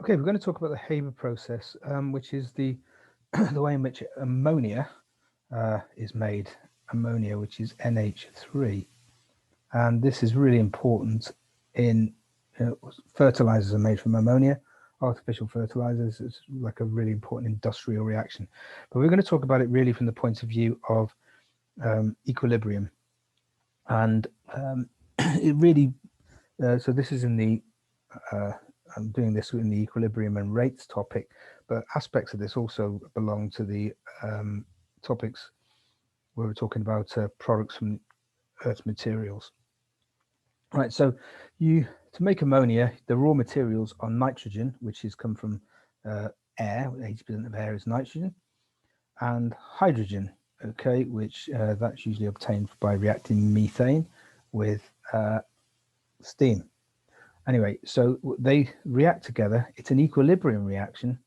Okay, we're going to talk about the Haber process, which is the the way in which ammonia is made. Ammonia, which is NH3, and this is really important in fertilizers are made from ammonia. Artificial fertilizers is like a really important industrial reaction, but we're going to talk about it really from the point of view of equilibrium, and it really. So this is in the I'm doing this in the equilibrium and rates topic, but aspects of this also belong to the topics where we're talking about products from Earth's materials. Right, so you to make ammonia, the raw materials are nitrogen, which is come from air. 80% of air is nitrogen, and hydrogen. Okay, which that's usually obtained by reacting methane with steam. Anyway, so they react together. It's an equilibrium reaction,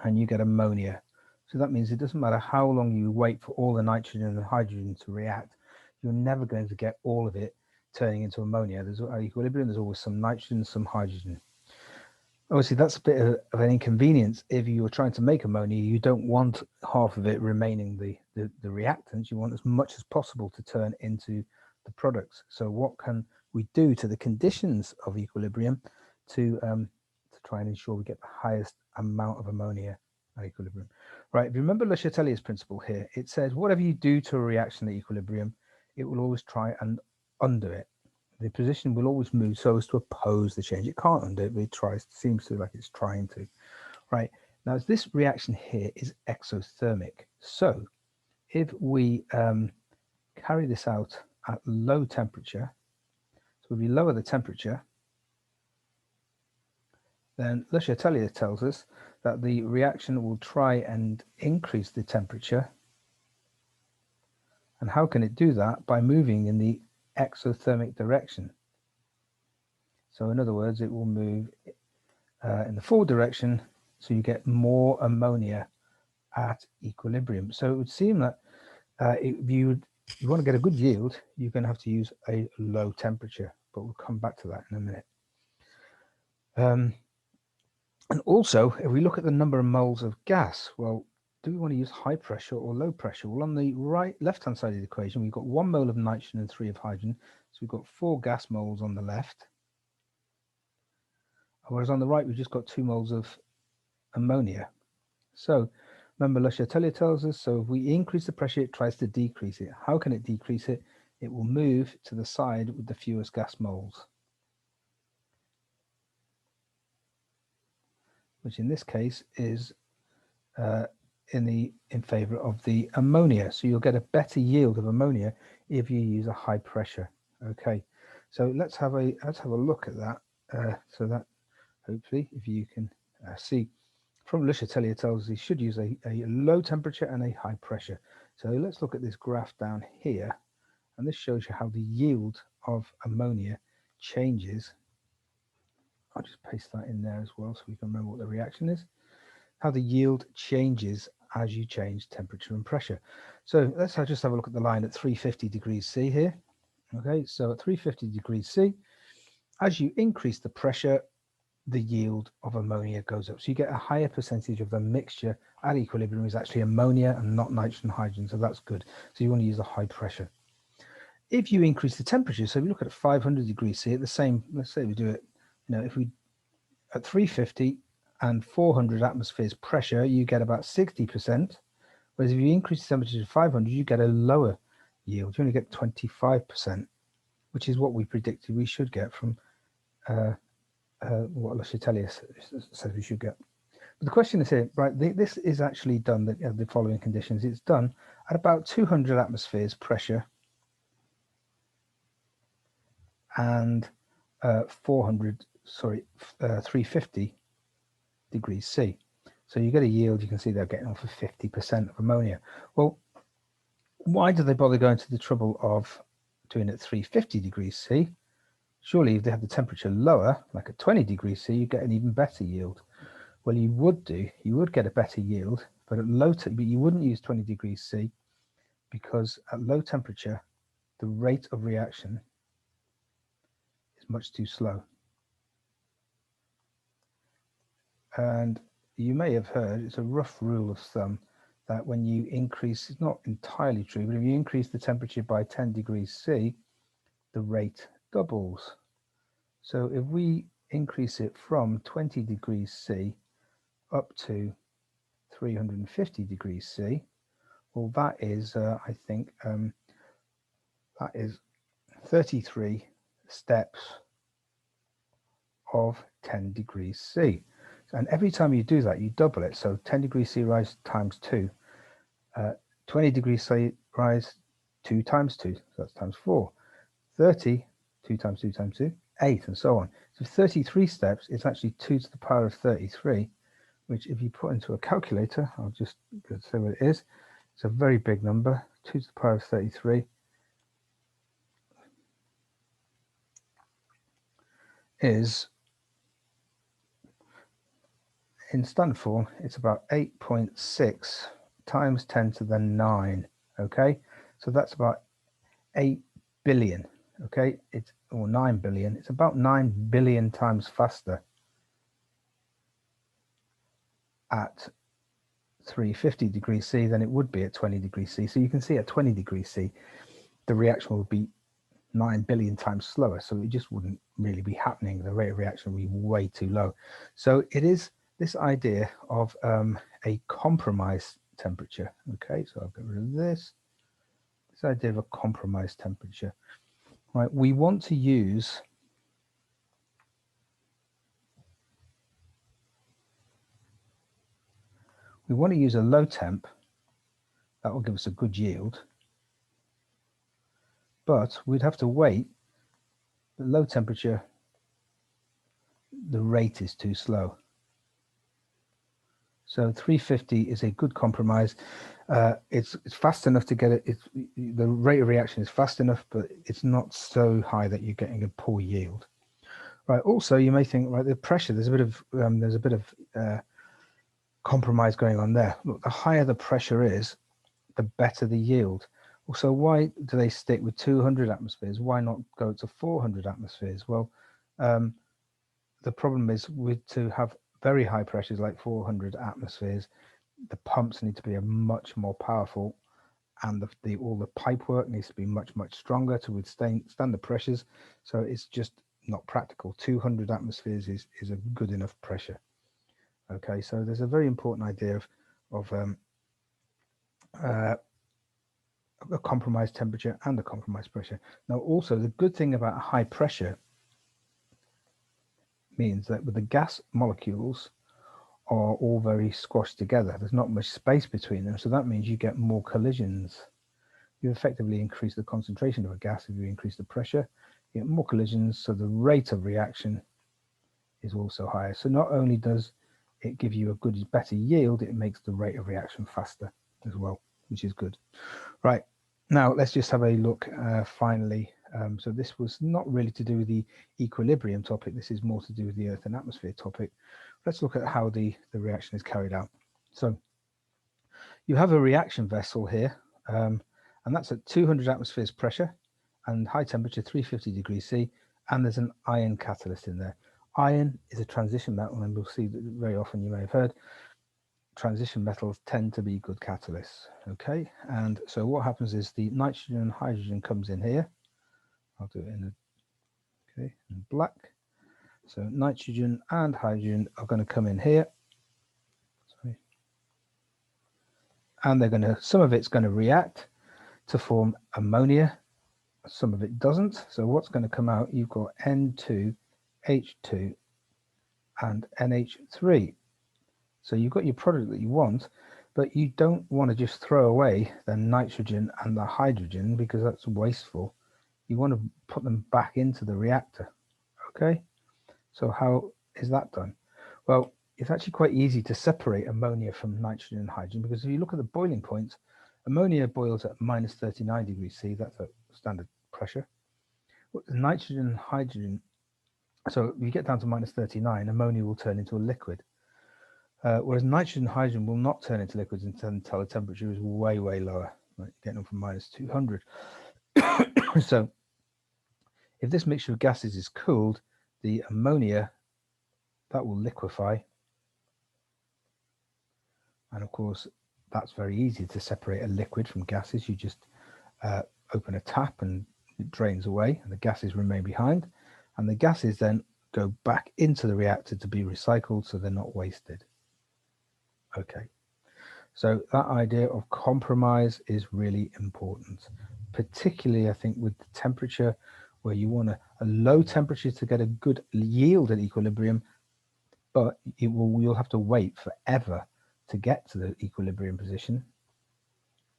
and you get ammonia. So that means it doesn't matter how long you wait for all the nitrogen and the hydrogen to react, you're never going to get all of it turning into ammonia. There's at equilibrium, there's always some nitrogen, some hydrogen. Obviously, that's a bit of an inconvenience. If you're trying to make ammonia, you don't want half of it remaining the reactants. You want as much as possible to turn into the products. So what can we do to the conditions of equilibrium to try and ensure we get the highest amount of ammonia at equilibrium? Right, if you remember Le Chatelier's principle here, it says whatever you do to a reaction at equilibrium, it will always try and undo it. The position will always move so as to oppose the change. It can't undo it, but it tries, seems to like it's trying to. Right, now this reaction here is exothermic. So if we carry this out at low temperature, so if we lower the temperature, then Le Chatelier tells us that the reaction will try and increase the temperature. And how can it do that? By moving in the exothermic direction. So in other words, it will move in the forward direction, so you get more ammonia at equilibrium. So it would seem that if you want to get a good yield, you're going to have to use a low temperature, but we'll come back to that in a minute. And also, if we look at the number of moles of gas, well, do we want to use high pressure or low pressure? Well, on the left-hand side of the equation, we've got 1 mole of nitrogen and 3 of hydrogen. So we've got 4 gas moles on the left. Whereas on the right, we've just got 2 moles of ammonia. So remember, Le Chatelier tells us, so if we increase the pressure, it tries to decrease it. How can it decrease it? It will move to the side with the fewest gas moles, which in this case is in favor of the ammonia. So you'll get a better yield of ammonia if you use a high pressure. Okay, so let's have a look at that. So that hopefully, if you can see from Le Chatelier tells us you should use a low temperature and a high pressure. So let's look at this graph down here, and this shows you how the yield of ammonia changes. I'll just paste that in there as well so we can remember what the reaction is. How the yield changes as you change temperature and pressure. So let's just have a look at the line at 350 degrees C here. Okay, so at 350 degrees C, as you increase the pressure, the yield of ammonia goes up. So you get a higher percentage of the mixture at equilibrium is actually ammonia and not nitrogen and hydrogen. So that's good. So you want to use a high pressure. If you increase the temperature, so if you look at 500 degrees C at the same, let's say we do it, if we at 350 and 400 atmospheres pressure, you get about 60%. Whereas if you increase the temperature to 500, you get a lower yield. You only get 25%, which is what we predicted we should get from what Le Chatelier says we should get. But the question is here, right? This is actually done the following conditions. It's done at about 200 atmospheres pressure and 350 degrees C. So you get a yield, you can see they're getting off of 50% of ammonia. Well, why do they bother going to the trouble of doing it at 350 degrees C? Surely if they have the temperature lower, like at 20 degrees C, you get an even better yield. Well, you would get a better yield, but at but you wouldn't use 20 degrees C because at low temperature, the rate of reaction is much too slow. And you may have heard, it's a rough rule of thumb, that when you increase, it's not entirely true, but if you increase the temperature by 10 degrees C, the rate doubles. So if we increase it from 20 degrees C up to 350 degrees C, well, that is, I think, that is 33 steps of 10 degrees C. And every time you do that, you double it. So 10 degrees C rise times 2, 20 degrees C rise 2 times 2, so that's times 4. 30, 2 times 2 times 2, 8, and so on. So 33 steps is actually 2 to the power of 33, which if you put into a calculator, I'll just say what it is. It's a very big number, 2 to the power of 33 is, in standard form, it's about 8.6 times 10 to the 9, okay? So that's about 8 billion, okay? It's, or 9 billion, it's about 9 billion times faster at 350 degrees C than it would be at 20 degrees C. So you can see at 20 degrees C, the reaction would be 9 billion times slower. So it just wouldn't really be happening. The rate of reaction would be way too low. So it is this idea of a compromise temperature. Okay, so I'll get rid of this. This idea of a compromise temperature. Right, we want to use a low temp. That will give us a good yield. But we'd have to wait. The low temperature, the rate is too slow. So 350 is a good compromise. It's fast enough to get it. The rate of reaction is fast enough, but it's not so high that you're getting a poor yield. Right. Also, you may think, right, the pressure. There's a bit of compromise going on there. Look, the higher the pressure is, the better the yield. So why do they stick with 200 atmospheres? Why not go to 400 atmospheres? Well, the problem is to have very high pressures like 400 atmospheres, the pumps need to be much more powerful, and all the pipe work needs to be much stronger to withstand the pressures. So it's just not practical. 200 atmospheres is a good enough pressure. Okay, so there's a very important idea of a compromised temperature and a compromised pressure. Now, also the good thing about high pressure means that with the gas molecules are all very squashed together. There's not much space between them, so that means you get more collisions. You effectively increase the concentration of a gas if you increase the pressure. You get more collisions, so the rate of reaction is also higher. So not only does it give you a better yield, it makes the rate of reaction faster as well, which is good. Right, now let's just have a look finally. So this was not really to do with the equilibrium topic. This is more to do with the Earth and atmosphere topic. Let's look at how the reaction is carried out. So you have a reaction vessel here, and that's at 200 atmospheres pressure and high temperature, 350 degrees C, and there's an iron catalyst in there. Iron is a transition metal, and we'll see that very often, you may have heard, transition metals tend to be good catalysts. Okay, and so what happens is the nitrogen and hydrogen comes in here. I'll do it in black. So nitrogen and hydrogen are going to come in here. Sorry. And they're going to, some of it's going to react to form ammonia, some of it doesn't. So what's going to come out, you've got N2, H2 and NH3. So you've got your product that you want, but you don't want to just throw away the nitrogen and the hydrogen because that's wasteful. You want to put them back into the reactor. Okay, so how is that done? Well, it's actually quite easy to separate ammonia from nitrogen and hydrogen, because if you look at the boiling points, ammonia boils at minus 39 degrees C. That's a standard pressure. Nitrogen and hydrogen, so if you get down to minus 39, ammonia will turn into a liquid. Whereas nitrogen and hydrogen will not turn into liquids until the temperature is way lower, like getting up from minus 200. So if this mixture of gases is cooled, the ammonia, that will liquefy, And of course, that's very easy to separate a liquid from gases. You just open a tap and it drains away and the gases remain behind. And the gases then go back into the reactor to be recycled so they're not wasted. Okay, so that idea of compromise is really important, particularly I think with the temperature, where you want a low temperature to get a good yield at equilibrium, but you'll have to wait forever to get to the equilibrium position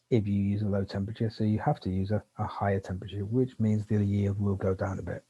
if you use a low temperature. So you have to use a higher temperature, which means the yield will go down a bit.